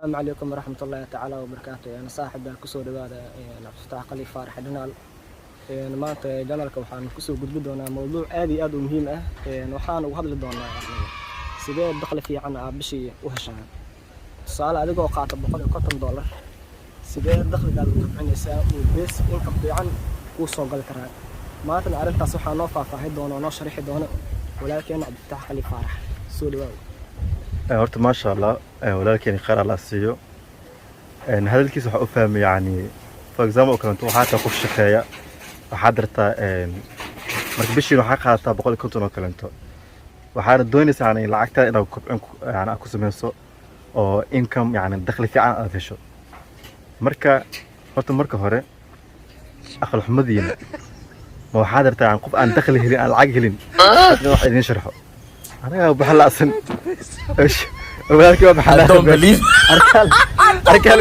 السلام عليكم ورحمة الله تعالى وبركاته. أنا صاحب كسور هذا نفتح قلي فارح دنال. maanta janalka waxaan ku soo gudbin doonaa mowduuc aad iyo aad u muhiim ah waxaan uga hadli doonaa sidee dakhli fiican aad bishii u heshaan tusaale adigoo qaata $150 sidee dakhligaada u kobcinaysaa oo bees income fiican ku soo gali karaa maanta arrintaas waxaan noo faahfaahin doonaa noo sharixi doona walaalkeen Cabditax Qali Faarax soo dhawaad horta ma sha Allah walaalkeen khayr Allah siiyo hadalkiisa waxa u fahmay yani for example kantu waxa qof shaqeeya waxaad dartaa marka bishii waxa qaadataa $150 oo kaleento waxaad doonaysaa in lacagta inaad kobcin yani ku sameyso oo income yani dakhli fiican aad hesho marka hore aqal xumadiina ma waxaad dartaa aan qof aan dakhli helin aan lacag helin wax idin sharxo anaga waxa la asan walaalkii waa maxaa don't believe arkaal